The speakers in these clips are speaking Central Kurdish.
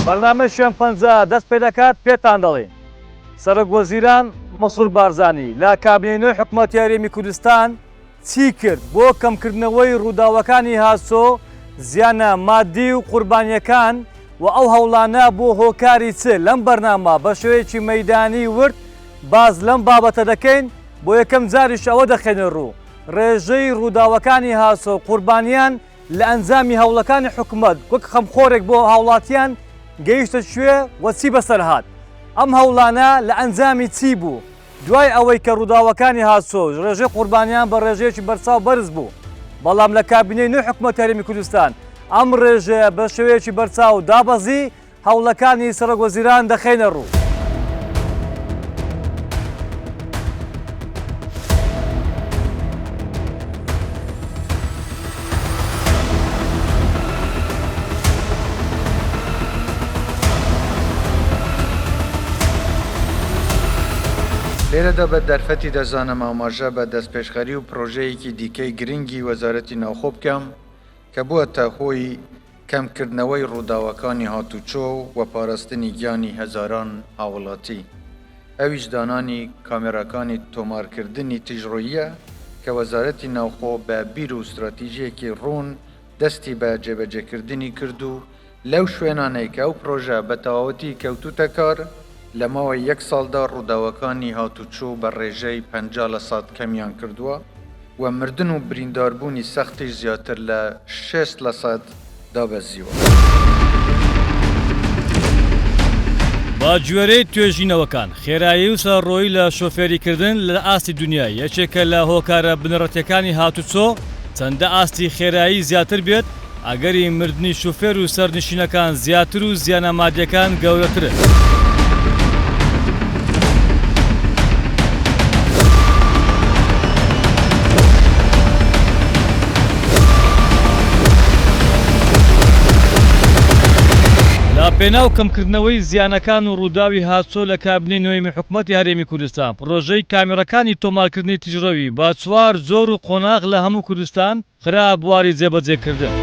بەرنامە شوێن 50 دەست پێ دەکات پێتان دەڵێن. سەرۆکوەزیران مەسعود بارزانی لە کابینەی حکوومەتی هەرێمی کوردستان چی کرد بۆ کەمکردنەوەی ڕووداوەکانی هاسۆ، زیانە مادی و قوربانیەکان و ئەو هەوڵانە بۆ هۆکاری چ لەم بەرنامە بە شێوەیەکی مەیدانی ورد باز لەم بابەتە دەکەین. بۆ یەکەم جاریش ئەوە دەخێنە ڕوو ڕێژەی ڕووداوەکانی هاسۆ قوربانیان لە ئەنجامی هەوڵەکانی حکوومەت وەک خەمخۆرێک بۆ هاوڵاتیان گەیشتە شوێ وەچی بەسەر هات. ئەم هەوڵانە لە ئەنجامی چی بوو؟ دوای ئەوەی کە ڕووداوەکانی هاسۆ ڕێژەی قوربانیان بە ڕێژەیەکی بەرچاو بەرز بوو، بەڵام لە کابینەی نوێی حکوومەتی هەرێمی کوردستان ئەم ڕێژەیە بە شێوەیەکی بەرچاو دابەزی، هەوڵەکانی سەرۆکوەزیران دەخێنە ڕوو. لێرەدا بە دەرفەتی دەزانم ئاماژە بە دەستپێشخەری و پرۆژەیەکی دیکەی گرنگی وەزارەتی ناوخۆ بکەم کە بووەتە هۆی کەمکردنەوەی ڕووداوەکانی هاتوچۆ و پاراستنی گیانی هەزاران هاوڵاتی. ئەویش دانانی کامێراکانی تۆمارکردنی تیژڕۆییە کە وەزارەتی ناوخۆ بە بیر و استراتیژیەکی ڕوون دەستی بە جێبەجێکردنی کرد و لەو شوێنانەی کە ئەو پرۆژە بە تەواوەتی کەوتوتە کار لە ماوەی 1 ساڵدا ڕووداوەکانی هاتوچۆ بە ڕێژەی 50% کەمیان کردووە و مردن و برینداربوونی سەختیش زیاتر لە 6% دابەزیوە. با گوێرەی توێژینەوەکان خێرایی و سەرڕۆیی لە شۆفێریکردن لە ئاستی دنیای یەکێکە لە هۆکارە بنەڕەتیەکانی هاتوچۆ چەندە ئاستی خێرایی زیاتر بێت ئەگەری مردنی شوفێر و سەرنشینەکان زیاتر و زیانە مادیەکان گەورەترن. پێناو کەمکردنەوەی زیانەکان و ڕووداوی هاتچۆ لە کابینەی نوێی حکوومەتی هەرێمی کوردستان پرۆژەی کامێرەکانی تۆمارکردنی تیژڕەوی با 4 زۆر و قۆناغ لە هەموو کوردستان خرا بواری جێبەجێکردن.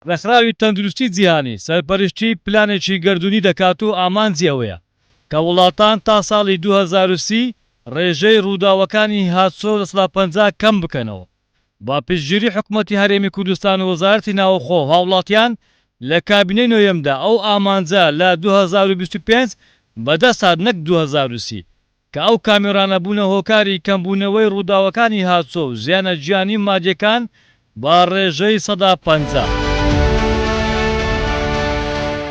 ڕێکخراوی تەندروستی جیهانی سەرپەرشتی پلانێکی گەردوونی دەکات و ئامانجی ئەوەیە کە وڵاتان تا ساڵی 2030 ڕێژەی ڕووداوەکانی هاتچۆ لە 50 کەم بکەنەوە. با پشتگیری حکوومەتی هەرێمی کوردستان و وەزارەتی ناوخۆ هاوڵاتیان لە کابینەی نوێیەمدا ئەو ئامانجە لە 2025 بەدەست نەک 2030 کە ئەو کامێرانە بوونە هۆکاری کەمبوونەوەی ڕووداوەکانی هاتچۆ و زیانە گیانی مادیەکان با ڕێژەی 150.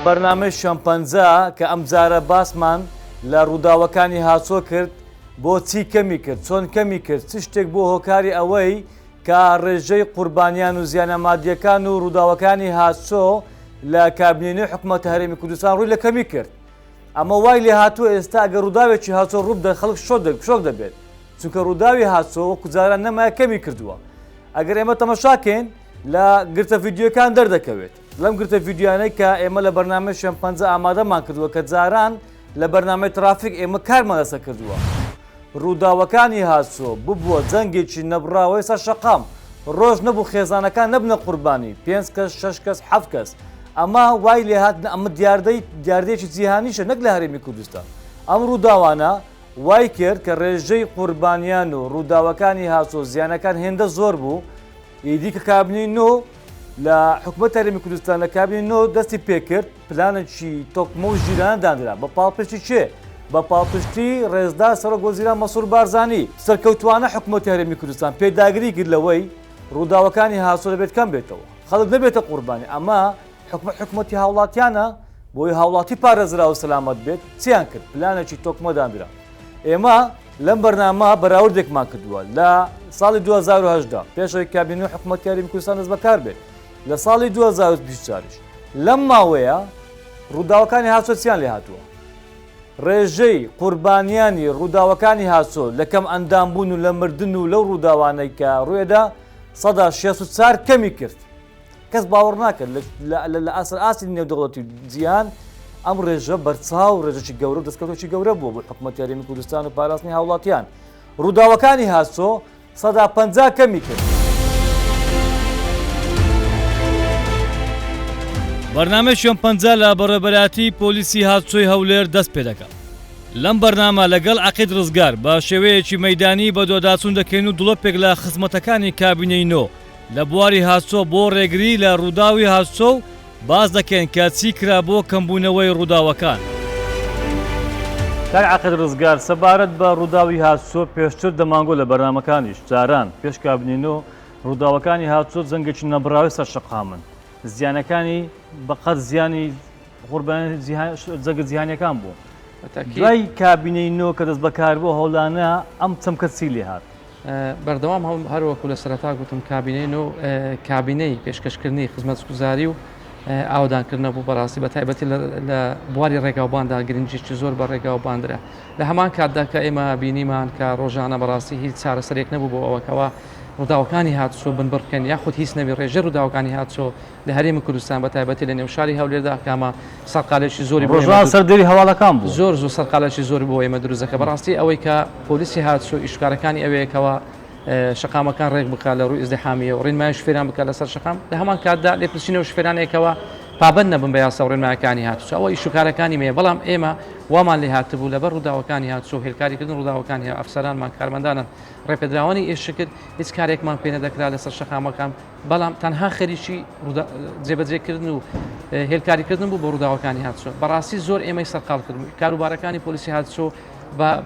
بەرنامەی شوێن 50 کە ئەم جارە باسمان لە ڕووداوەکانی هاتچۆ کرد بۆچی کەمی کرد، چۆن کەمی کرد، چ شتێک بۆ هۆکاری ئەوەی کە ڕێژەی قوربانیان و زیانە مادیەکان و ڕووداوەکانی هاتچۆ لە کابینەی حکوومەتی هەرێمی کوردستان ڕووی لە کەمی کرد. ئەمە وای لێ هاتووە ئێستا ئەگەر ڕووداوێکی هاتچۆ ڕوو بدە خەڵک شۆک دەبێت، چونکە ڕووداوی هاتچۆ وەکو جاران نەمایە کەمی کردووە. ئەگەر ئێمە تەماشاکەین لە گرتە ڤیدیۆکان دەردەکەوێت لەم گرتە ڤیدیۆانەی کە ئێمە لە بەرنامەی شوێن 50 ئامادەمان کردووە کە جاران لە بەرنامەی ترافیک ئێمە کارمان لەسەر کردووە. ڕووداوەکانی هاتچۆ ببووە جەنگێکی نەبراوەی سەر شەقام، ڕۆژ نەبوو خێزانەکان نەبنە قوربانی 5 کەس 6 کەس 7 کەس. ئەمە وای لێ هات ئەمە دیاردەیەکی جیهانیشە نەک لە هەرێمی کوردستان. ئەم ڕووداوانە وای کرد کە ڕێژەی قوربانیان و ڕووداوەکانی هاتچۆ زیانەکان هێندە زۆر بوو ئیدی کە کابینەی نۆ لە حکوومەت هەرێمی کوردستان لە کابینەی نۆ دەستی پێکرد پلانێکی تۆکمە و ژیران دانرا بە پاڵپشتی چێ؟ بە پاڵپشتی ڕێزدار سەرۆک وەزیران مەسوور بارزانی سەرکەوتوانە حکوومەتی هەرێمی کوردستان پێداگیری کرد لەوەی ڕووداوەکانی هاسۆ دەبێت کەم بێتەوە خەڵک نەبێتە قوربانی ئەمە حکوومەتی هاوڵاتیانە بۆی هاوڵاتی پارێزرا و سەلامەت بێت چیان کرد پلانێکی تۆکمە دانرا ئێمە لەم بەرنامە بەراوردێکمان کردووە لە ساڵی 2010 پێشەوەی کابینەی حکوومەتی هەرێمی کوردستان دەست بەکار بێت لە ساڵی 2024 لەم ماوەیە ڕووداوەکانی هاسۆ چیان لێ هاتووە ڕێژەی قوربانیانی ڕووداوەکانی هاسۆ لە کەم ئەندامبوون و لە مردن و لەو ڕووداوانەی کە ڕوێدا 64 کەمی کرد کەس باوەڕ ناکرد لە ئاسر ئاسی نێودەوڵەتی جیهان ئەم ڕێژە بەرچاو ڕێژەی گەورە و دەستکەوتێکی گەورە بووە بۆ حکوومەتی هەرێمی کوردستان و پاراستنی هاوڵاتیان ڕووداوەکانی هاسۆ 150 کەمی کرد. بەرنامە شوێن پەنجا لە بەڕێبەراتی پۆلیسی هاتسۆی هەولێر دەست پێ دەکات. لەم بەرنامە لەگەڵ عەقید ڕزگار بە شێوەیەکی مەیدانی بە دۆداچوون دەکەین و دڵۆپێک لە خزمەتەکانی کابینەی نۆ لە بواری هاتسۆ بۆ ڕێگری لە ڕووداوی هاتسۆ و باز دەکەین کە چی کرا بۆ کەمبوونەوەی ڕووداوەکان. کاک عەقید ڕزگار سەبارەت بە ڕووداوی هاتسۆ پێشتر دەمانگۆ لە بەرنامەکانیش جاران پێش کابینەی نۆ ڕووداوەکانی هاتسۆ جەنگێکی نەبراوی سەرشەقامن زیانەکانی بەقەت زیانی قوربانی جەنگە جیهانیەکان بوو. دوای کابینەی نۆ کە دەست بەکار بۆ هەوڵانە ئەم چەمکە چی لێ هات؟ بەردەوام هەروەکو لە سەرەتا گوتم کابینەی نۆ کابینەی پێشکەشکردنی خزمەتگوزاری و ئاودانکردنە بوو بەڕاستی بە تایبەتی لە بواری ڕێگاوباندا گرنگیشتی زۆر بە ڕێگاوباندرا لە هەمان کاتدا کە ئێمە بینیمان کە ڕۆژانە بەڕاستی هیچ چارەسەرێک نەبوو بۆ ئەوەکەوە ڕووداوەکانی هاتسۆ بنبڕ بکەن یاخود هیچ نەبی ڕێژە ڕووداوەکانی هاتسۆ لە هەرێمی کوردستان بە تایبەتی لە نێوشاری هەولێردا کامە سەرقالێکی زۆری سەردەری هەواڵەکان بوو زۆر سەرقالێکی زۆری بۆ ئێمە دروستەکە بەڕاستی ئەوەی کە پۆلیسی هاتسۆ ئیشکارەکانی ئەوەیەکەوە شقامەکان ڕێک بکات لە ڕووی ئیزدیحامیە و ڕێنمایی شوفێران بکات لەسەر شقام لە هەمان کاتدا لێپرسینەوە شوفێرانێکەوە پابەند نەبن بە یاسا و ڕێنمایەکانی هاتسۆ ئەوە ئیشکارەکانی مەیە بەڵام ئێمە وامان لێ هاتبوو لەبەر ڕووداوەکانی هاتسۆ هێلکاریکردن ڕووداوەکانی ئەفسەرانمان کارمەندانن ڕێپێدراوانی ئێشکرد هیچ کارێکمان پێ نەدەکرا لەسەر شەقامەکان بەڵام تەنها خەریکی جێبەجێکردن و هێلکاریکردن بوو بۆ ڕووداوەکانی هاتسۆ بەڕاستی زۆر ئێمەی سەرقاڵ کردن کاروبارەکانی پۆلیسی هاتسۆ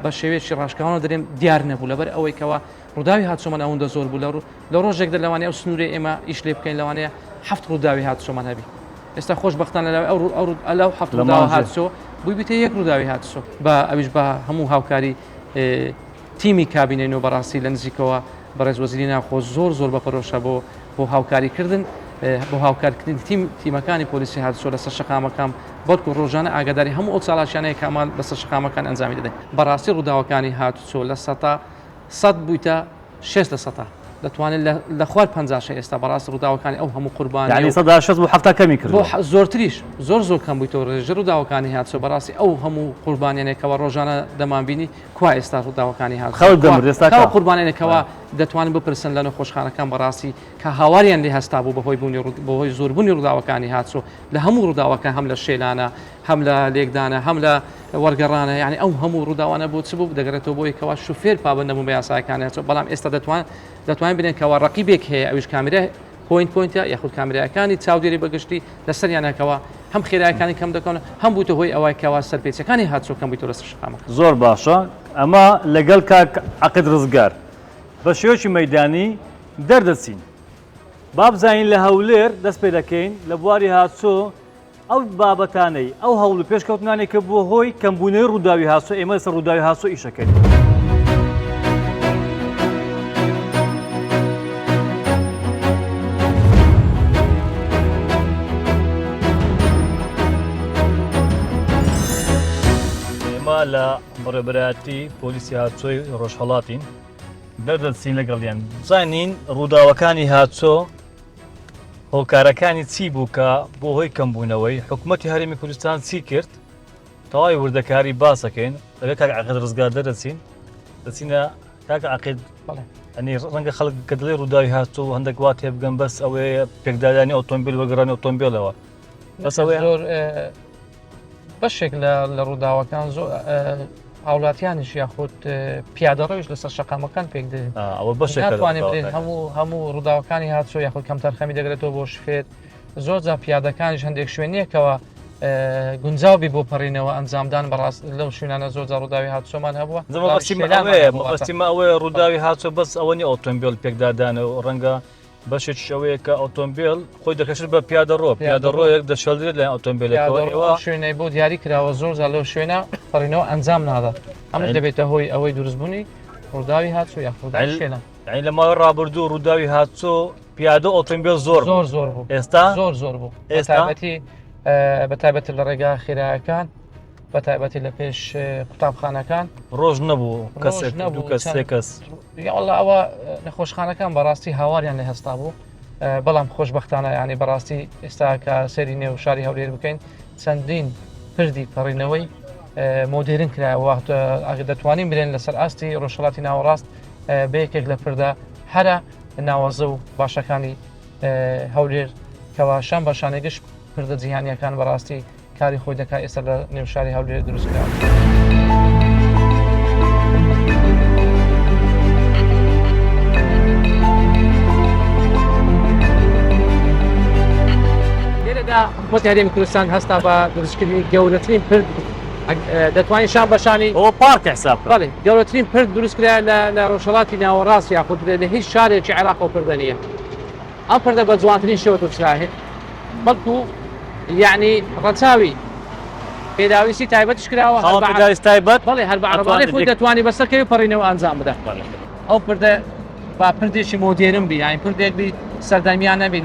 بە شێوەیەکی ڕاشکاوانەوە دەرێم دیار نەبوو لەبەر ئەوەی کەوە ڕووداوی هاتسۆمان ئەوەندە زۆر بوو لە ڕۆژێکدا لەوانەیە ئەو سنوورێ ئێمە ئیش لێ بکەین لەوانەیە 7 ڕووداوی هاتسۆمان هەبی ئێستا خۆشبەختانە لەو 7 ڕووداوە هاتسۆ بووی بتە یەک ڕووداوی هاتسۆ بە ئەویش بە هەموو هاوکاری تیمی کابینەی نۆ بەڕاستی لە نزیکەوە بەڕێز وەزیری ناوخۆ زۆر بەپەرۆشە بۆ هاوکاریکردن بۆ هاوکارکردن تیمەکانی پۆلیسی هاتسۆ لەسەر شەقامەکان بەڵکو ڕۆژانە ئاگاداری هەموو ئەو چاڵاشیانەیە کەمان بەسەر شەقامەکان ئەنجامی دەدەین بەڕاستی ڕووداوەکانی هاتسۆ لە 100 بوویتە 6% دەتوانێت لە خوار 50 ئێستا بەڕاستی ڕووداوەکانی ئەو هەموو قوربان یعنی 160 بۆ 7 کەمی کرد بۆ زۆرتریش زۆر کەم بوویتەوە ڕێژە ڕووداوەکانی هاتسۆ بەڕاستی ئەو هەموو قوربانیانێکەوە ڕۆژانە دەمانبینی کوا ئێستا ڕووداوەکانی هاتسۆ قوربانیانێکەوە دەتوانن بپرسن لە نەخۆشخانەکان بەڕاستی کە هاواریان لێ هەستا بوو بەهۆی زۆربوونی ڕووداوەکانی هاتسۆ لە هەموو ڕووداوەکە هەم لە شێلانە هەم لە لێکدانە هەم لە وەرگەڕانە یعنی ئەو هەموو ڕووداوانە بۆ چ بوو دەگرێتەوە بۆی کەوا شوفێر پابەند نەبوو بە یاساکانی هاتسۆ بەڵام ئێستا دەتوانین بنێن کەوا ڕەقیبێک هەیە ئەویش کامێرە پۆینتە یاخود کامێرایەکانی چاودێری بەگشتی لەسەریانەکەوە هەم خێرایەکانی کەم دەکەن هەم بووتە هۆی ئەوەی کەوا سەرپێچەکانی هاتسۆ کەم بوویتەوە لەسەر شەقامەکە زۆر باشە ئەمە لەگەڵ کاک عەقید ڕزگار بە شێوەیەکی مەیدانی دەردەچین بابزانین لە هەولێر دەست پێ دەکەین لە بواری هاتسۆ ئەو بابەتانەی ئەو هەوڵ و پێشکەوتنانێک کە بووە هۆی کەمبوونەوەی ڕووداوی هاتسۆ ئێمە لەسەر ڕووداوی هاتسۆ ئیشەکەین. ئێمە لە بەڕێبەراتی پۆلیسی هاتسۆی ڕۆژهەڵاتین دەردەچین لەگەڵیان بزانین ڕووداوەکانی هاتسۆ هۆکارەکانی چی بوو کە بۆ هۆی کەمبوونەوەی حکوومەتی هەرێمی کوردستان چی کرد تەواوی وردەکاری باسەکەین لەگە کاک عەقید ڕزگار دەرەچین دەچینە کاک عەقید ئەنی ڕەنگە خەڵک کە دڵێ ڕووداوی هاتسۆ هەندێک وا تێبگەن بەس ئەوەیە پێکدادانی ئۆتۆمبیل وەرگەڕانی ئۆتۆمبیلەوە بەس ئەوەیە زۆر بەشێک لە ڕووداوەکان زۆر هاوڵاتیانیش یاخود پیادەڕەویش لەسەر شەقامەکان پێک دێن ئەوە بەشێکە لە ناتوانێت بڵێن ڕووداوەکان. هەموو ڕووداوەکانی هاتووە یاخود کەم تەرخەمی دەگرێتەوە بۆ شفێت زۆر جا پیادەکانیش هەندێک شوێنیەکەوە گونجاوبی بۆ پەڕینەوە ئەنجامدان بەڕاست لەو شوێنانە زۆر جا ڕووداوی هاتووەمان هەبووە مەبەستیمە ئەوەیە ڕووداوی هاتووە بەس ئەوە نی ئۆتۆمبیل پێکدادانەوە ڕەنگە بەشێکی ئەوەیە کە ئۆتۆمبیل خۆی دەکەشت بە پیادەڕۆیەک دەشەڵدرێت لە ئۆتۆمبیلەکەەوە شوێنەی بۆ دیاری کراوە زۆر جا لەو شوێنە پەڕینەوە ئەنجام نادات ئەمە دەبێتە هۆی ئەوەی دروستبوونی ڕووداوی هاتووە یاخود شوێنە یعنی لە ماوەی ڕابردوو ڕووداوی هاتووە پیادە ئۆتۆمبیل زۆر بوو ئێستا زۆر بوو ئێستا بەتایبەتی لە ڕێگا خێراەکان بەتایبەتی لە پێش قوتابخانەکان ڕۆژ نەبوو کەسێک دوو کەس سێ کەس یاڵە ئەوە نەخۆشخانەکان بەڕاستی هاواریان لە هەستا بوو بەڵام خۆشببختانە ینی بەڕاستی ئێستا کە سەری نێو شاری هەولێر بکەین چەندین پردی پەڕینەوەی مۆدرن کراوە دەتوانین برێن لەسەر ئاستی ڕۆژهڵاتی ناوەڕاست بەیەکێک لە پردە هەرە ناوەزە و باشەکانی هەولێر کەوا شان بەشانێ گشت پردە جیهانیەکان بەڕاستی کاری خۆی دەکات ئێستا لە نێوشاری هەولێر دروستکراوە. لێرەدا حکومەتی هەرێمی کوردستان هەستا بە دروستکردنی گەورەترین پرد دەتوانین شان بەشانی ئەوە پارک حساب بەڵێ گەورەترین پرد دروستکرا لە ڕۆژهڵاتی ناوەڕاست یاخود لە هیچ شارێکی عێراقەوە پردە نییە. ئەم پردە بە جوانترین شێوە دروستکراهێت بەڵکو یعنی ڕەچاوی پێداویستی تایبەتش کراوە تایبەت بەڵێ هەر بە عەرەبانەی خۆی دەتوانی بەسەرکەوی پەڕینەوە ئەنجام بدە. ئەو پردە با پردێکی مۆدێرن بی یانی پردێک بی سەردەمیان نەبی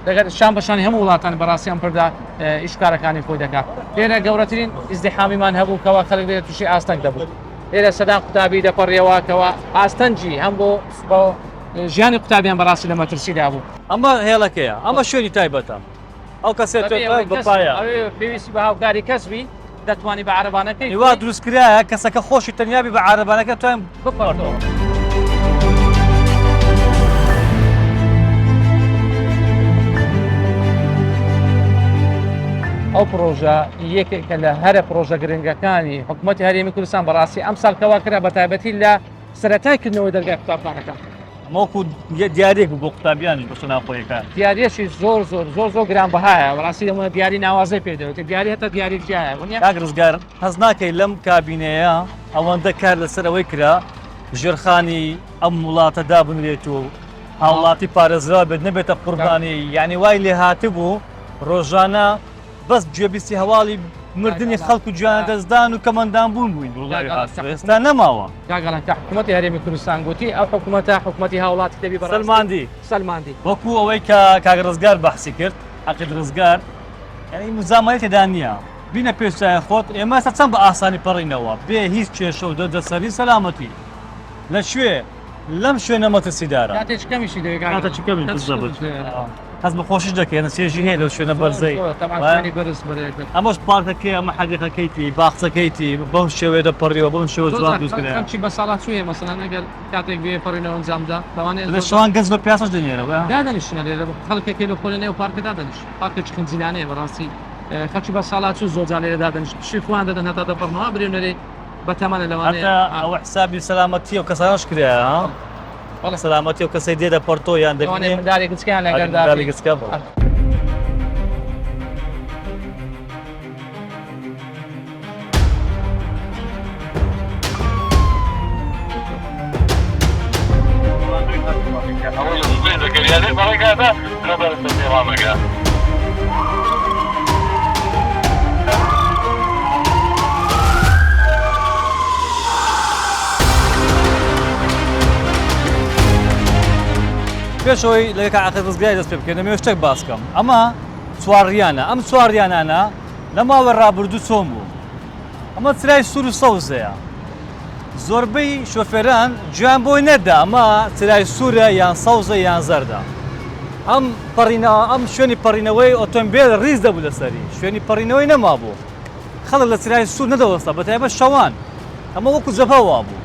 لەگەر شان بەشانی هەموو وڵاتان بەڕاستیان پردە ئیشکارەکانی خۆی دەکات. لێرە گەورەترین ئیزدیحامیمان هەبوو کەوا خەڵک لێرە تووشی ئاستەنگ دەبوو. لێرە سەدان قوتابی دەپەڕیەوە کەوا ئاستەنجی هەم بۆ ژیانی قوتابیان بەڕاستی لە مەترسیدا بوو. ئەمە هێڵەکەیە ئەمە شوێنی تایبەتە ئەو کەسێت بپایە پێویستی بە هاوکاری کەسبی دەتوانی بە عەرەبانەکەی هیوا دروستکرایە کەسەکە خۆشی تەنیابی بە عەرەبانەکە توانین بپەڕێتەوە. ئەو پرۆژە یەکێکە لە هەرە پرۆژە گرنگەکانی حکوومەتی هەرێمی کوردستان بەڕاستی ئەم ساڵکەوا کرا بە تایبەتی لە سەرەتایکردنەوەی دەرگای قوتابخانەکە. مۆکو دیارێک بۆ قوتابیانی بۆ ناخۆیەکە دیارێکی زۆر گرانبەهایە بەڕاستی دەمە دیاری ناوازەی پێدەوێت دیاری هەتا دیاری جیایە کاگرزگار هەز ناکەی لەم کابینەیە ئەوەندە کار لەسەر ئەوەی کرا ژێرخانی ئەم وڵاتە دابنرێت و هاوڵاتی پارێزرا بێت نەبێتە قوربانی یعنی وای لێ هاتبوو ڕۆژانە بەس گوێبیستی هەواڵی مردنی خەڵک و گویانە دەستدان و کەمەندان بوون بووین ئێستا نەماوە. کاگەڵەن کە حکوومەتی هەرێمی کوردستان گوتی ئەو حکوومەتی هاوڵاتی دەبی بە سەلماندی وەکو ئەوەی کە کاگرزگار بەحسی کرد عەقیل ڕزگار یعنی مزامەتی تێدا نییە بینە پێشایە خۆت ئێمە ئێستا چەند بە ئاسانی پەڕینەوە بێ هیچ کێشە و دەردەسەری سەلامەتی لەکوێ لەم شوێنە مەترسیدارە کاتێکەمیشی هەز بە خۆشش دەکەێنە سێژی هەیە لەو شوێنە بەرزەی ئەمەش پارکەکەی ئەمە حەدیقەکەیتی باخچەکەیتی بەم شێوەیە دەپەڕیەوە بەم شێوە جوان دروستکرا بە ساڵات چوێ مەسەلەن ئەگەر کاتێک بێ پەڕینەوە ئەنجامدا لە شەوان گەنج بە پیاسەش دەنێرەوە دادەنیشتە لێرە خەڵکێکی لە خۆلە نێو پارکە دادەنیشت پارکێکی خنجیلانەیە بەڕاستی خەڵکی بە ساڵات چوو زۆر جار لێرە دادەنیشت پشتی خۆیان دەدەن هەتا دەپەڕنەوە برێنەرێ بەتەمەنە لەوانەیە ئەوە حسابی سەلامەتی و کەسانش کرایە سەلامەتی و کەسەی دێدە پەرتۆ یان دەبێت دارێک گچکیان لەگەرداری گچکە بوو. پێشەوەی لەگە عەقیل ڕزگاری دەست پێ بکەین دەمەوێت شتێک باس بکەم ئەمە چوارڕیانە ئەم چوارڕیانانە لە ماوە ڕابردوو چۆن بوو ئەمە چرای سوور و سەوزەیە زۆربەی شۆفێران گویان بۆی نەدا ئەمە چرای سوورە یان سەوزە یان زەردە ئەم شوێنی پەڕینەوەی ئۆتۆمبیل ڕیز دەبوو لەسەری شوێنی پەڕینەوەی نەما بوو خەڵک لە چرای سوور نەدەوەستا بەتایبەت شەوان ئەمە وەکو جەپەوا بوو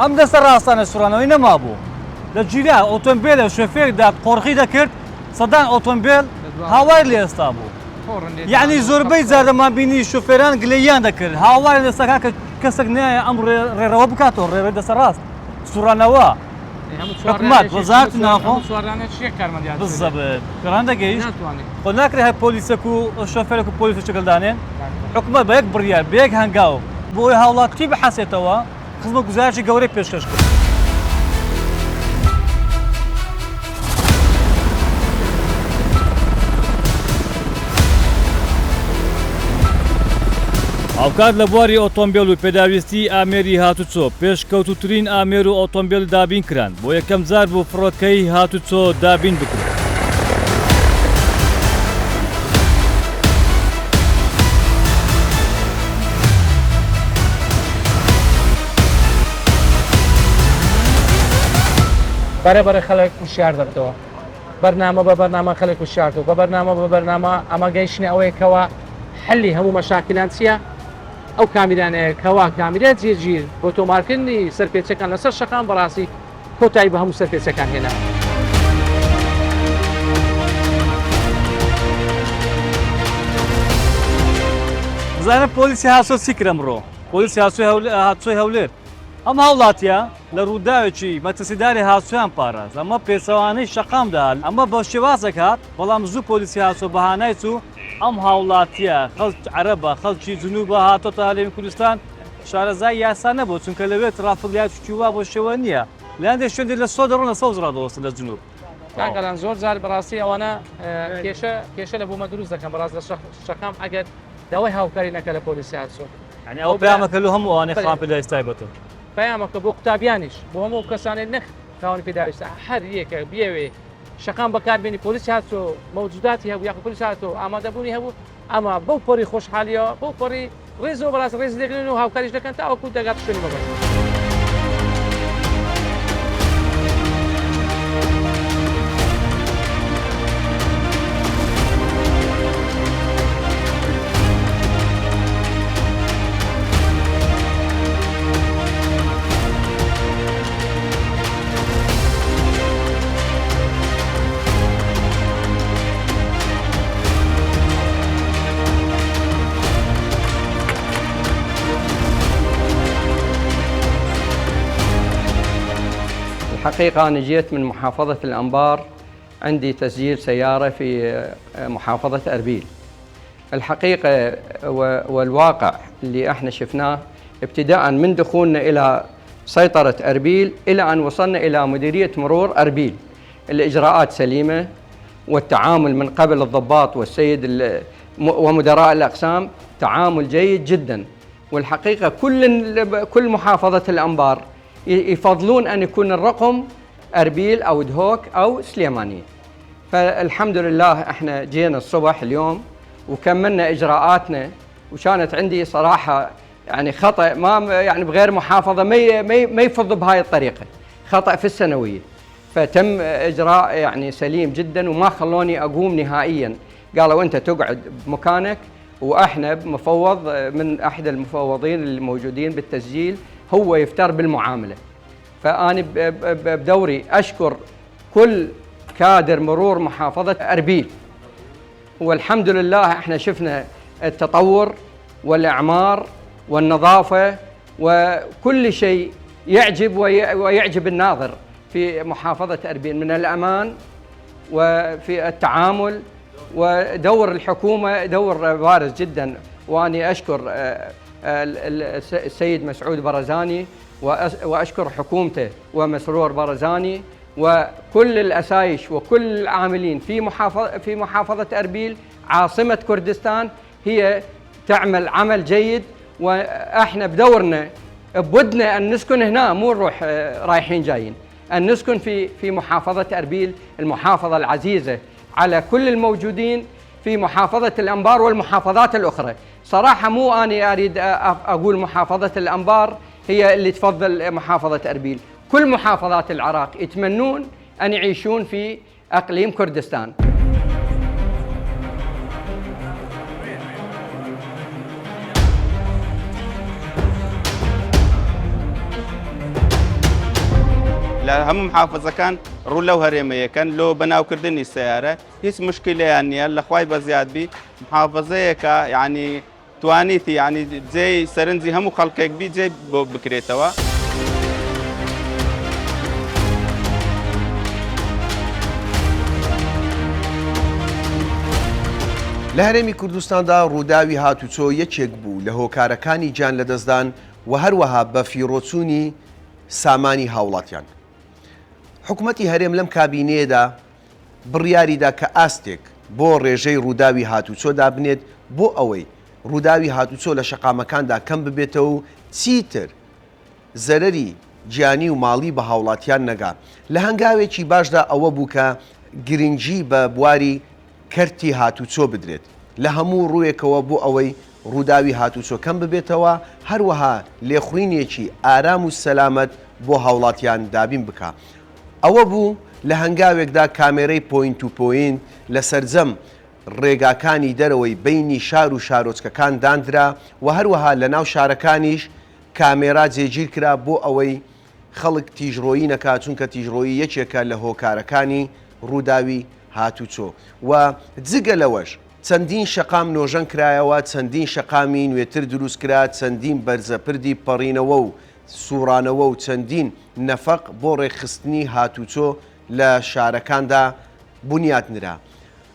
ئەم دەستە ڕاستانە سوورانەوەی نەما بوو لە جیرا ئۆتۆمبیلە شوفێردا قۆرخی دەکرد سەدان ئۆتۆمبیل هاوار لێ ئێستا بوو یعنی زۆربەی جارەمان بینی شوفێران گلەییان دەکرد هاوار لەسەکە کە کەسێک نایە ئەم ڕێڕەوە بکاتەوە ڕێڕێ دەسەر ڕاست سوڕانەوە حکومات وەزارەتی ناخۆ بزەبێت گەڕان دەگەیشت خۆ ناکرێت هەر پۆلیسێک و شۆفێرێک و پۆلیس چگەلدانێن حکومەت بە یەک بڕیار بە یەک هەنگاو بۆ ئەوەی هاوڵاتی بحەسێتەوە خزمەت گوزارشی گەورەی پێشکەش کرد. ئاوکات لە بواری ئۆتۆمبیل و پێداویستی ئامێری هاتوچۆ پێشکەوتوترین ئامێر و ئۆتۆمبیل دابین کران بۆ یەکەم جار بۆ فڕۆکەی هاتوچۆ دابین بکرێت. بەرەبەر خەڵک وشیار دەبێتەوە بەرنامە بە بەرنامە خەڵک وشیار و بە بەرنامە بە بەرنامە ئەمە گەیشتنە ئەوەیەکەوە حلی هەموو مەشاکلان چییە؟ ئەو کامیرانەیە کەوا کامیرات جێگیر بۆ تۆمارکردنی سەرپێچەکان لەسەر شەقام بەڕاستی کۆتایی بە هەموو سەرپێچەکان هێنا. بزانە پۆلیسی هاسۆ چی کرد ئەمڕۆ پۆلیسی هاتوچۆی هەولێر ئەم هاوڵاتیە لە ڕووداوێکی مەترسیداری هاسویان پاراز ئەمە پێچەوانەی شەقامدا ئەمە بە شێوازە کات بەڵام زوو پۆلیسی هاسۆ بەهانای چوو ئەم هاوڵاتیە خەڵک عەرەبە خەڵکی جنوبە هاتۆتە هەلێمی کوردستان شارەزای یاسا نەبوو چونکە لەوێ ترافیک چووا بۆ شێوە نییە لەیان شوێندێک لە 100 دەڕۆن لە 100 ڕادەوەستن لە جنوب. کاکەلان زۆر جار بەڕاستی ئەوانە کێشە لە بۆمە دروست دەکەن بەڕاست لە شەقام ئەگەر داوای هاوکاری نەکە لە پۆلیسی هاتوچۆ یعنی ئەو پەیامەکە لە هەموو ئەوانەی خەڵان پێداویستای بەتەوە پەیامەکە بۆ قوتابیانیش بۆ هەموو کەسانێک نەخ تاوانی پێداویستە هەر یەکە بێوێ شەقام بەکاربێنی پۆلیسی هاتوچۆ مەوجوداتی هەبوو یاخۆ پۆلیس هاتوۆ ئامادەبوونی هەبوو ئەمە بەو پۆری خۆشحالیەوە بەو پۆری ڕێزەوە بەڕاست ڕێز دەگرن و هاوکاریش دەکەن تا ئەوکو دەگات شوێنی بەبێت. الحقيقة أنا جيت من محافظة الأنبار عندي تسجيل سيارة في محافظة أربيل. الحقيقة والواقع اللي احنا شفناه ابتداء من دخولنا إلى سيطرة أربيل إلى أن وصلنا إلى مديرية مرور أربيل. الإجراءات سليمة والتعامل من قبل الضباط والسيد ومدراء الأقسام تعامل جيد جدا. والحقيقة كل محافظة الأنبار يفضلون أن يكون الرقم أربيل أو دهوك أو سليمانية. فالحمد لله احنا جينا الصبح اليوم وكملنا إجراءاتنا وكانت عندي صراحة يعني خطأ ما يعني بغير محافظة ما يفض بهاي الطريقة خطأ في السنوية. فتم إجراء يعني سليم جدا وما خلوني أقوم نهائيا قالوا أنت تقعد بمكانك وإحنا مفوض من أحد المفوضين الموجودين بالتسجيل هو يفتر بالمعاملة. فأنا بدوري أشكر كل كادر مرور محافظة أربيل والحمد لله احنا شفنا التطور والإعمار والنظافة وكل شيء يعجب ويعجب الناظر في محافظة أربيل من الأمان وفي التعامل. ودور الحكومة دور بارز جدا وأنا أشكر السيد مسعود برزاني وأشكر حكومته ومسرور برزاني وكل الأسايش وكل العاملين في محافظة أربيل عاصمة كردستان. هي تعمل عمل جيد وإحنا بدورنا بودنا أن نسكن هنا مو نروح رايحين جايين أن نسكن في محافظة أربيل المحافظة العزيزة على كل الموجودين في محافظة الأنبار والمحافظات الأخرى. صراحة مو أنا أريد أقول محافظة الأنبار هي اللي تفضل محافظة أربيل، كل محافظات العراق يتمنون أن يعيشون في أقليم كردستان. لا هم محافظة كان رولو هريمية كان لو بناو كردني السيارة هيس مشكلة يعني يلا خواي بزياد بي محافظة يعني توانیت یعنی جێی سەرنجی هەموو خەڵکێک بی جێ بۆ بکرێتەوە. لە هەرێمی کوردستاندا ڕووداوی هاتوچۆ یەکێک بوو لە هۆکارەکانی گیان لەدەستدان و هەروەها بە فیرۆچوونی سامانی هاوڵاتیان. حکوومەتی هەرێم لەم کابینەیەدا بڕیاریدا کە ئاستێک بۆ ڕێژەی ڕووداوی هاتوچۆ دابنێت بۆ ئەوەی ڕووداوی هاتوچۆ لە شەقامەکاندا کەم ببێتەوە و چیتر زەرەری گیانی و ماڵی بە هاوڵاتیان نەگا. لە هەنگاوێکی باشدا ئەوە بوو کە گرنگی بە بواری کەرتی هاتوچۆ بدرێت لە هەموو ڕوویەکەوە بۆ ئەوەی ڕووداوی هاتوچۆ کەم ببێتەوە، هەروەها لێخوڕینێکی ئارام و سەلامەت بۆ هاوڵاتیان دابین بکە. ئەوە بوو لە هەنگاوێکدا کامێرەی پۆینت و پۆینت لە سەرجەم ڕێگاکانی دەرەوەی بینی شار و شارۆچکەکان دانرا و هەروەها لە ناو شارەکانیش کامێرا جێگیر کرا بۆ ئەوەی خەڵک تیژڕۆیی نەکات، چونکە تیژڕۆیی یەکێکە لە هۆکارەکانی ڕووداوی هاتوچۆ. و جگە لەوەش چەندین شەقام نۆژەن کرایەوە، چەندین شەقامی نوێتر دروست کرا، چەندین بەرزەپردی پەڕینەوە و سوورانەوە و چەندین نەفەق بۆ ڕێکخستنی هاتوچۆ لە شارەکاندا بنیات نرا.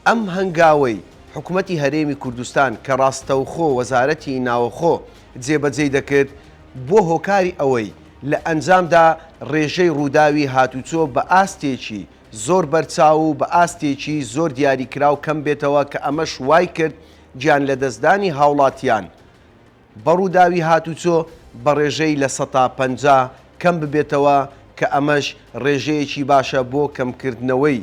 ئەم هەنگاوەی حکوومەتی هەرێمی کوردستان کە ڕاستەوخۆ وەزارەتی ناوەخۆ جێبەجێ دەکرد بۆ هۆکاری ئەوەی لە ئەنجامدا ڕێژەی ڕووداوی هاتوچۆ بە ئاستێکی زۆر بەرچاو و بە ئاستێکی زۆر دیاریکراو کەم بێتەوە کە ئەمەش وای کرد گیان لە دەستدانی هاوڵاتیان بە ڕووداوی هاتوچۆ بە ڕێژەی لە 150 کەم ببێتەوە کە ئەمەش ڕێژەیەکی باشە بۆ کەمکردنەوەی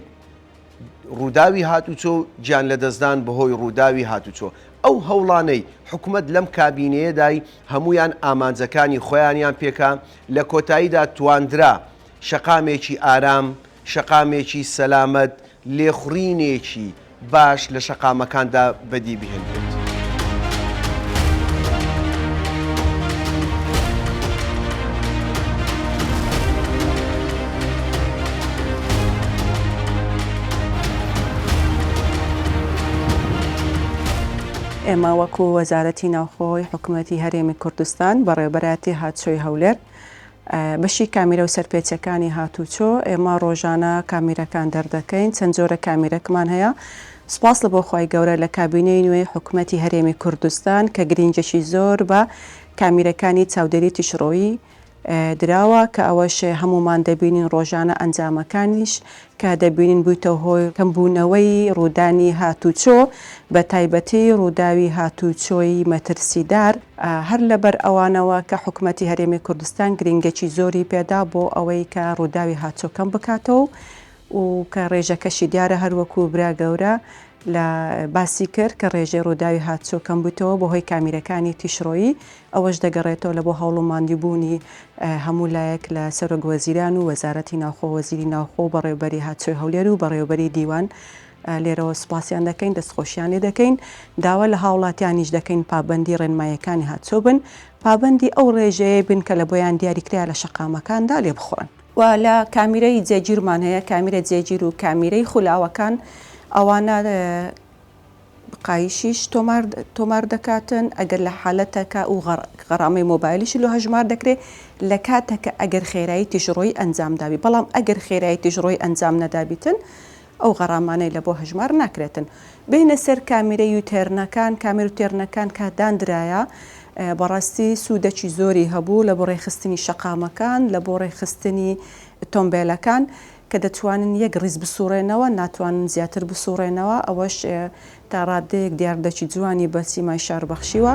ڕووداوی هاتوچۆ و گیان لە دەستدان بەهۆی ڕووداوی هاتوچۆ. ئەو هەوڵانەی حکوومەت لەم کابینەیەدای هەمویان ئامانجەکانی خۆیانیان پێکا، لە کۆتاییدا تواندرا شەقامێکی ئارام، شەقامێکی سەلامەت، لێخوڕینێکی باش لە شەقامەکاندا بەدی بهێنرێت. ئێمە وەکو وەزارەتی ناوخۆی حکوومەتی هەرێمی کوردستان بەڕێوەبەراتی هاتوچۆی هەولێر بەشی کامیرە و سەرپێچەکانی هاتوچۆ ئێمە ڕۆژانە کامیرەکان دەردەکەین. چەند جۆرە کامیرەکمان هەیە. سپاس لە بۆ خی گەورە لە کابینەی نوێ حکوومەتی هەرێمی کوردستان کە گرنگجەشی زۆر بە کامیرەکانی چاودێری تیشڕۆیی دراوە کە ئەوەش هەمومان دەبینین ڕۆژانە ئەنجامەکانیش کە دەبینین بوویتە هۆی کەمبوونەوەی ڕوودانی هاتوچۆ بە تایبەتی ڕووداوی هاتوچۆی مەترسیدار هەر لەبەر ئەوانەوە کە حکوومەتی هەرێمی کوردستان گرنگێکی زۆری پێدا بۆ ئەوەی کە ڕووداوی هاتوچۆکەم بکاتەوە و کە ڕێژەکەشی دیارە هەروەکو برا گەورە لە باسی کرد کە ڕێژەی ڕووداوی هاتوچۆ کەم بوویتەوە بەهۆی کامیرەکانی تیشڕۆیی. ئەوەش دەگەڕێتەوە لە بۆ هەوڵوماندیبوونی هەموو لایەک لە سەرۆک وەزیران و وەزارەتی ناوخۆ وەزیری ناوخۆ بەڕێوەبەری هاتوچۆی هەولێر و بەڕێوەبەری دیوان لێرەوە سپاسیان دەکەین، دەستخۆشیانی دەکەین. داوا لە هاوڵاتیانیش دەکەین پابەندی ڕێنمایەکانی هاتوچۆ بن، پابەندی ئەو ڕێژەیە بن کە لە بۆیان دیاریکرا لە شەقامەکاندا لێ بخۆن. و لە کامیرەی جێگیرمان هەیە کامیرە جێگیر و کامیرەی خولاوەکان ئەوانە قایشیش تۆمار دەکاتن ئەگەر لە حالەتەکە و غەڕامەی مۆبایلیشی لە هەژمار دەکرێت لە کاتەکە ئەگەر خێرایی تیژڕۆی ئەنجام دابی. بەڵام ئەگەر خێرایی تیژڕۆی ئەنجام نەدابیتن ئەو غەڕامانەی لە بۆ هەژمار ناکرێتن. بینە سەر کامیرە یوتێرنەکان کامێر و تێرنەکان کە دانرایە بەڕاستی سوودەکی زۆری هەبوو لە بۆ ڕێخستنی شەقامەکان، لە بۆ ڕێخستنی تۆمبیلەکان کە دەتوانن یەک ڕیز بسوڕێنەوە، ناتوانن زیاتر بسوڕێنەوە. ئەوەش تا ڕادەیەک دیاردەکی جوانی بە سیمای شار بەخشیوە.